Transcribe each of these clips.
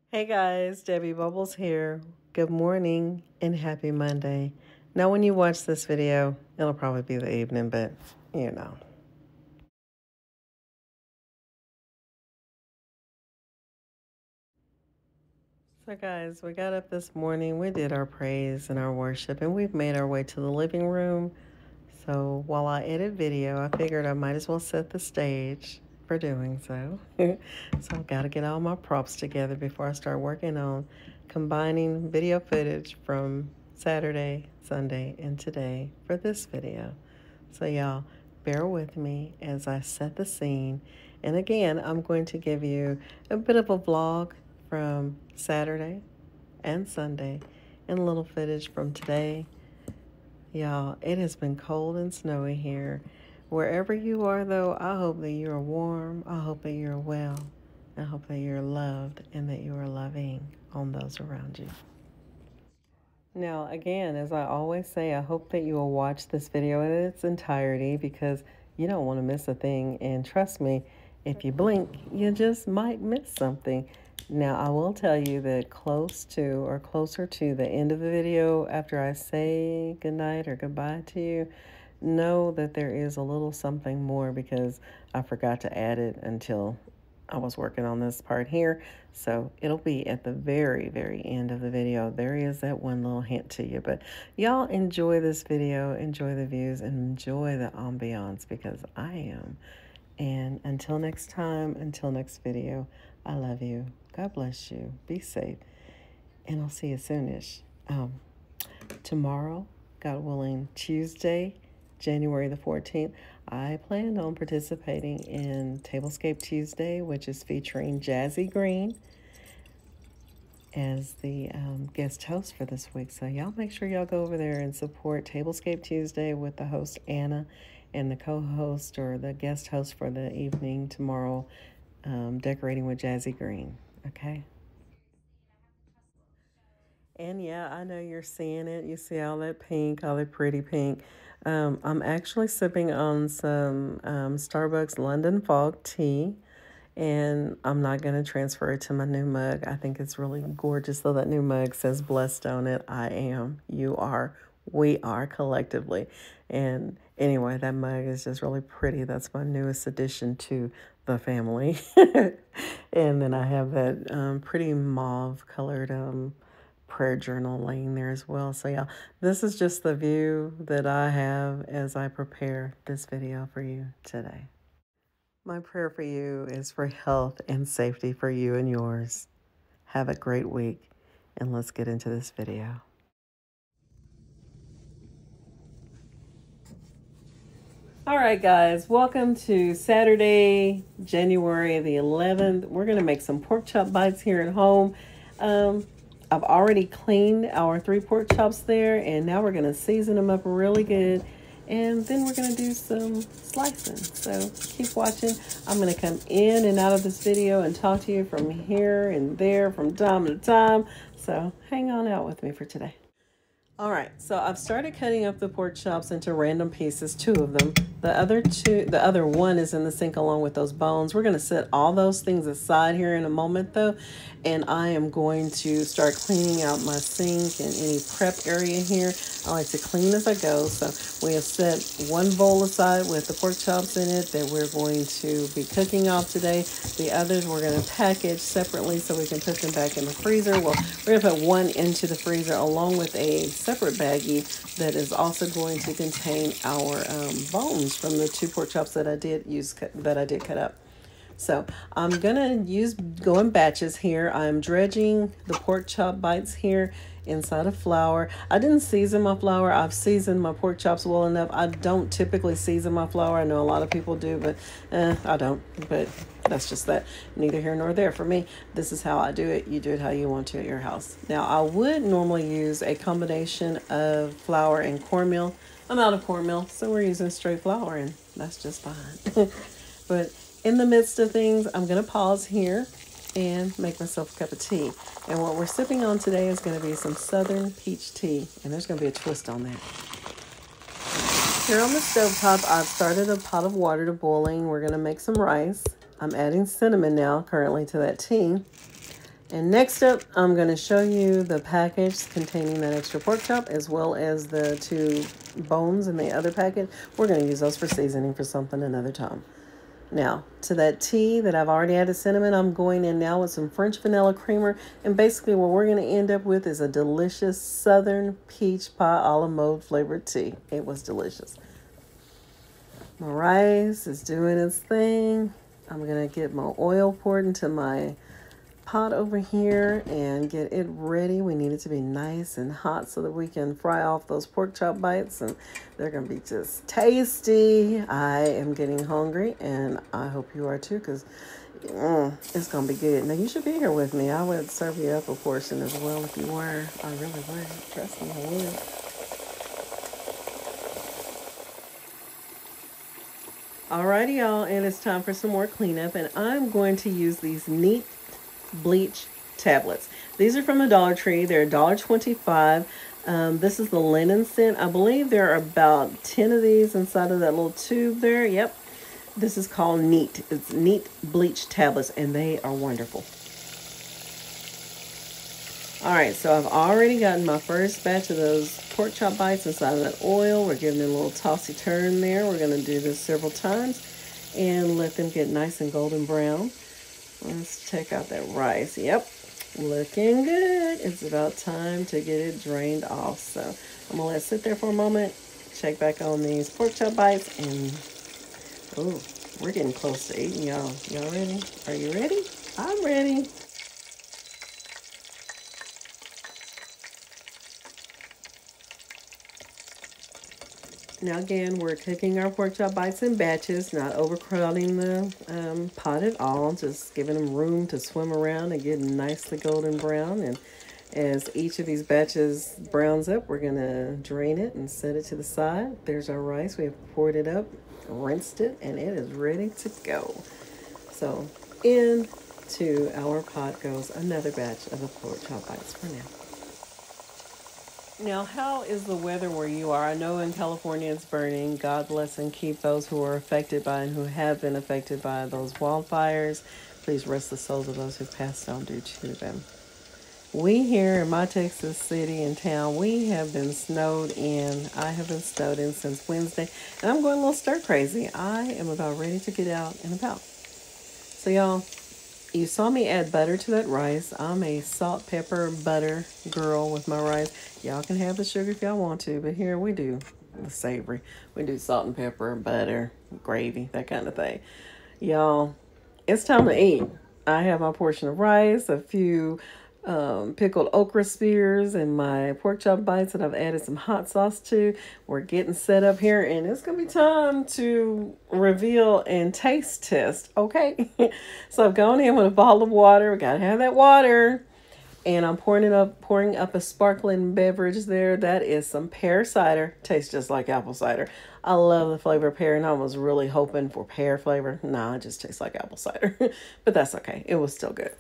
Hey guys, Debbie Bubbles here. Good morning and happy Monday. Now, when you watch this video, it'll probably be the evening, but you know. So, guys, we got up this morning, we did our praise and our worship, and we've made our way to the living room. So, while I edit video, I figured I might as well set the stage for doing so. So, I've got to get all my props together before I start working on combining video footage from Saturday, Sunday, and today for this video. So, y'all, bear with me as I set the scene. And again, I'm going to give you a bit of a vlog from Saturday and Sunday and a little footage from today. Y'all, it has been cold and snowy here. Wherever you are, though, I hope that you are warm. I hope that you're well. I hope that you're loved and that you are loving on those around you. Now, again, as I always say, I hope that you will watch this video in its entirety because you don't want to miss a thing. And trust me, if you blink, you just might miss something. Now, I will tell you that close to or closer to the end of the video, after I say goodnight or goodbye to you, know that there is a little something more because I forgot to add it until I was working on this part here. So it'll be at the very, very end of the video. There is that one little hint to you. But y'all enjoy this video, enjoy the views, and enjoy the ambiance because I am. And until next time, until next video, I love you. God bless you. Be safe. And I'll see you soonish. Tomorrow, God willing, Tuesday, January the 14th, I plan on participating in Tablescape Tuesday, which is featuring Jazzy Green as the guest host for this week. So y'all make sure y'all go over there and support Tablescape Tuesday with the host Anna and the co-host or the guest host for the evening tomorrow, Decorating with Jazzy Green. Okay? And yeah, I know you're seeing it. You see all that pink, all that pretty pink. I'm actually sipping on some Starbucks London Fog tea, and I'm not going to transfer it to my new mug. I think it's really gorgeous, though that new mug says blessed on it. I am, you are, we are collectively. And anyway, that mug is just really pretty. That's my newest addition to the family. And then I have that pretty mauve colored prayer journal laying there as well. So yeah, this is just the view that I have as I prepare this video for you today. My prayer for you is for health and safety for you and yours. Have a great week, and let's get into this video. All right, guys, welcome to Saturday, January the 11th. We're going to make some pork chop bites here at home. I've already cleaned our 3 pork chops there, and now we're going to season them up really good, and then we're going to do some slicing. So keep watching. I'm going to come in and out of this video and talk to you from here and there from time to time. So hang on out with me for today. All right, so I've started cutting up the pork chops into random pieces, 2 of them. The other one is in the sink along with those bones. We're going to set all those things aside here in a moment, though, and I am going to start cleaning out my sink and any prep area here. I like to clean as I go, so we have set one bowl aside with the pork chops in it that we're going to be cooking off today. The others we're going to package separately so we can put them back in the freezer. Well, we're going to put one into the freezer along with a separate baggie that is also going to contain our bones from the 2 pork chops that I did cut up. So I'm gonna go in batches here. I'm dredging the pork chop bites here inside of flour. I didn't season my flour. I've seasoned my pork chops well enough. I don't typically season my flour. I know a lot of people do, but I don't. But that's just that. Neither here nor there for me. This is how I do it. You do it how you want to at your house. Now, I would normally use a combination of flour and cornmeal. I'm out of cornmeal, so we're using straight flour, and that's just fine. But in the midst of things, I'm going to pause here and make myself a cup of tea. And what we're sipping on today is going to be some Southern peach tea, and there's going to be a twist on that. Here on the stovetop, I've started a pot of water to boiling. We're going to make some rice. I'm adding cinnamon now currently to that tea. And next up, I'm going to show you the package containing that extra pork chop as well as the 2 bones in the other packet. We're going to use those for seasoning for something another time. Now, to that tea that I've already added cinnamon, I'm going in now with some French vanilla creamer. And basically what we're going to end up with is a delicious Southern peach pie a la mode flavored tea. It was delicious. My rice is doing its thing. I'm going to get my oil poured into my pot over here and get it ready. We need it to be nice and hot so that we can fry off those pork chop bites, and they're gonna be just tasty. I am getting hungry, and I hope you are too, because it's gonna be good. Now you should be here with me. I would serve you up a portion as well if you were. I really would. Trust me, I would. Alrighty, y'all, and it's time for some more cleanup, and I'm going to use these neat bleach tablets. These are from the Dollar Tree. They're $1.25. This is the linen scent. I believe there are about 10 of these inside of that little tube there. Yep. This is called Neat. It's Neat bleach tablets, and they are wonderful. All right, so I've already gotten my first batch of those pork chop bites inside of that oil. We're giving it a little tossy turn there. We're going to do this several times and let them get nice and golden brown. Let's check out that rice. Yep, looking good. It's about time to get it drained off. So I'm gonna let it sit there for a moment. Check back on these pork chop bites, and oh, we're getting close to eating, y'all. Y'all ready? Are you ready? I'm ready. Now again, we're cooking our pork chop bites in batches, not overcrowding the pot at all, just giving them room to swim around and get nicely golden brown. And as each of these batches browns up, we're gonna drain it and set it to the side. There's our rice. We have poured it up, rinsed it, and it is ready to go. So into our pot goes another batch of the pork chop bites for now. Now, how is the weather where you are? I know in California it's burning. God bless and keep those who are affected by and who have been affected by those wildfires. Please rest the souls of those who passed on due to them. We here in my Texas city and town, we have been snowed in. I have been snowed in since Wednesday, and I'm going a little stir crazy. I am about ready to get out and about. So y'all, you saw me add butter to that rice. I'm a salt, pepper, butter girl with my rice. Y'all can have the sugar if y'all want to, but here we do the savory. We do salt and pepper, butter, gravy, that kind of thing. Y'all, it's time to eat. I have my portion of rice, a few pickled okra spears, and my pork chop bites that I've added some hot sauce to. We're getting set up here, and it's gonna be time to reveal and taste test. Okay. So I've gone in with a bottle of water. We gotta have that water, and I'm pouring up a sparkling beverage there. That is some pear cider. Tastes just like apple cider. I love the flavor of pear, and I was really hoping for pear flavor. Nah, it just tastes like apple cider. But that's okay. It was still good.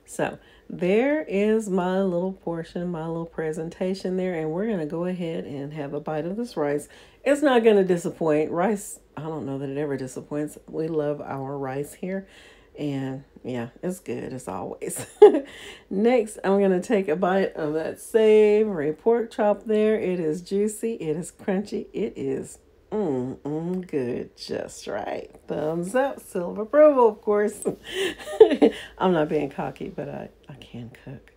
So there is my little portion, my little presentation there, and we're going to go ahead and have a bite of this rice. It's not going to disappoint. Rice, I don't know that it ever disappoints. We love our rice here, and yeah, it's good as always. Next, I'm going to take a bite of that savory pork chop there. It is juicy, it is crunchy, it is good, just right. Thumbs up, seal of approval, of course. I'm not being cocky, but I can cook.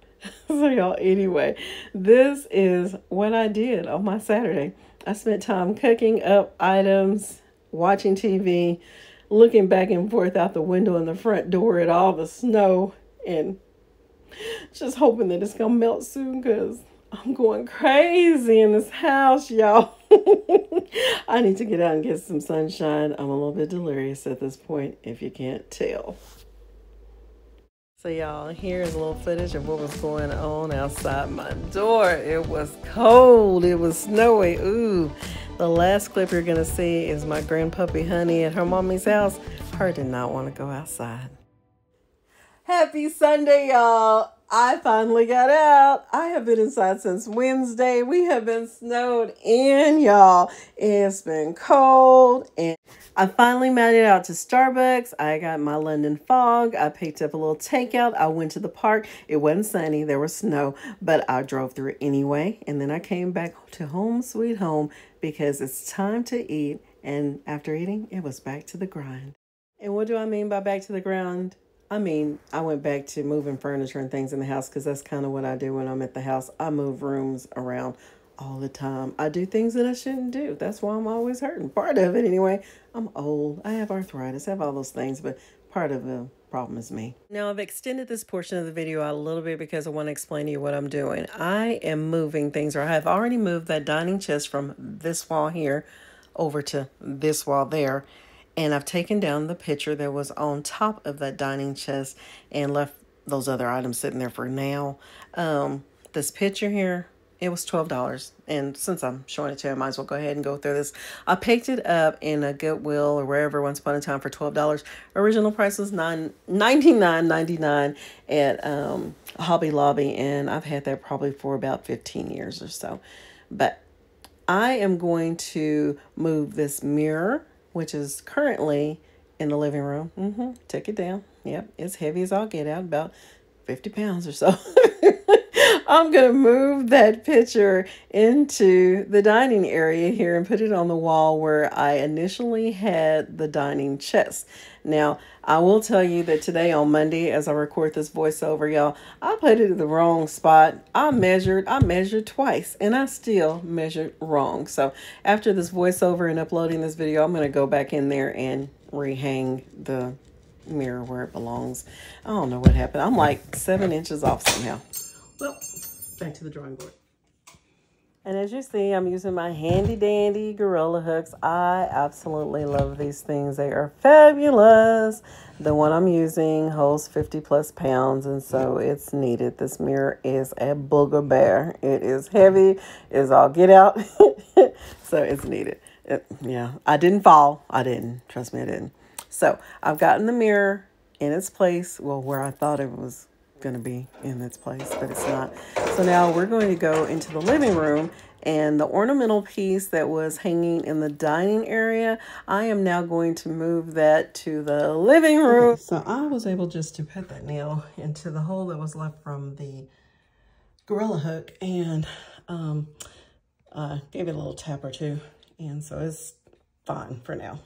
So y'all, anyway, this is what I did on my Saturday. I spent time cooking up items, watching TV, looking back and forth out the window in the front door at all the snow, and just hoping that it's gonna melt soon, because I'm going crazy in this house, y'all. I need to get out and get some sunshine. I'm a little bit delirious at this point, if you can't tell. So y'all, here's a little footage of what was going on outside my door. It was cold. It was snowy. Ooh. The last clip you're going to see is my grandpuppy Honey at her mommy's house. Her did not want to go outside. Happy Sunday, y'all. I finally got out. I have been inside since Wednesday. We have been snowed in, y'all. It's been cold, and I finally made it out to Starbucks. I got my London fog. I picked up a little takeout. I went to the park. It wasn't sunny. There was snow, but I drove through it anyway. And then I came back to home sweet home because it's time to eat. And after eating, it was back to the grind. And what do I mean by back to the grind? I mean, I went back to moving furniture and things in the house because that's kind of what I do when I'm at the house. I move rooms around all the time. I do things that I shouldn't do. That's why I'm always hurting. Part of it anyway. I'm old. I have arthritis. I have all those things, but part of the problem is me. Now, I've extended this portion of the video out a little bit because I want to explain to you what I'm doing. I am moving things, or I have already moved that dining chest from this wall here over to this wall there. And I've taken down the picture that was on top of that dining chest and left those other items sitting there for now. This picture here, it was $12. And since I'm showing it to you, I might as well go ahead and go through this. I picked it up in a Goodwill or wherever once upon a time for $12. Original price was $99.99 at Hobby Lobby. And I've had that probably for about 15 years or so. But I am going to move this mirror, which is currently in the living room. Take it down. Yep, it's heavy as all get out, about 50 pounds or so. I'm going to move that picture into the dining area here and put it on the wall where I initially had the dining chest. Now, I will tell you that today on Monday, as I record this voiceover, y'all, I put it in the wrong spot. I measured twice, and I still measured wrong. So after this voiceover and uploading this video, I'm going to go back in there and rehang the mirror where it belongs. I don't know what happened. I'm like 7 inches off somehow. Well, back to the drawing board. And as you see, I'm using my handy dandy Gorilla hooks. I absolutely love these things. They are fabulous. The one I'm using holds 50 plus pounds, and so it's needed. This mirror is a booger bear. It is heavy. It's all get out. So it's needed. Yeah, I didn't fall. I didn't. Trust me, I didn't. So I've gotten the mirror in its place. Well, where I thought it was going to be in its place, but it's not. So now we're going to go into the living room, and the ornamental piece that was hanging in the dining area, I am now going to move that to the living room. Okay, so I was able just to put that nail into the hole that was left from the Gorilla hook, and gave it a little tap or two, and so it's fine for now.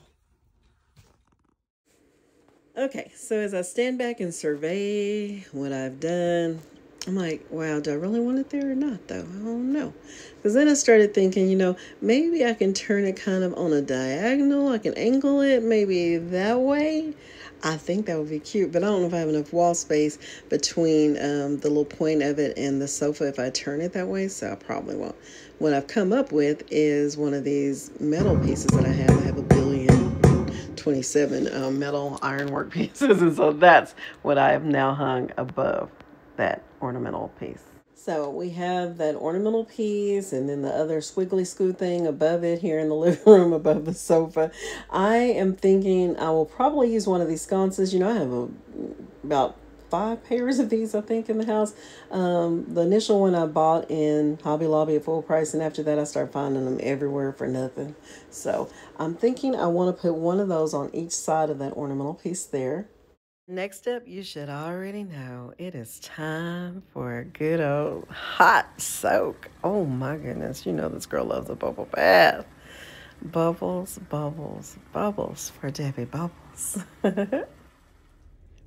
Okay, so as I stand back and survey what I've done, I'm like, wow, do I really want it there or not, though? I don't know. Because then I started thinking, you know, maybe I can turn it kind of on a diagonal. I can angle it maybe that way. I think that would be cute, but I don't know if I have enough wall space between the little point of it and the sofa if I turn it that way, so I probably won't. What I've come up with is one of these metal pieces that I have. I have a 27 metal ironwork pieces, and so that's what I have now hung above that ornamental piece. So we have that ornamental piece and then the other squiggly scoot thing above it here in the living room above the sofa. I am thinking I will probably use one of these sconces. You know, I have about 5 pairs of these, I think, in the house. The initial one I bought in Hobby Lobby at full price, and after that I started finding them everywhere for nothing. So I'm thinking I want to put one of those on each side of that ornamental piece there. Next up, you should already know, it is time for a good old hot soak. Oh my goodness, you know this girl loves a bubble bath. Bubbles, bubbles, bubbles for Debby Bubbles.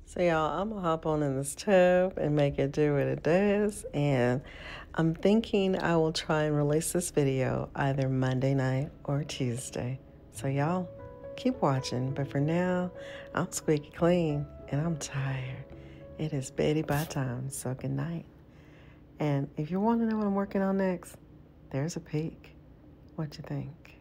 So y'all, I'm gonna hop on in this tub and make it do what it does. And I'm thinking I will try and release this video either Monday night or Tuesday. So y'all, keep watching. But for now, I'm squeaky clean and I'm tired. It is beddy by time, so good night. And if you want to know what I'm working on next, there's a peek. What you think?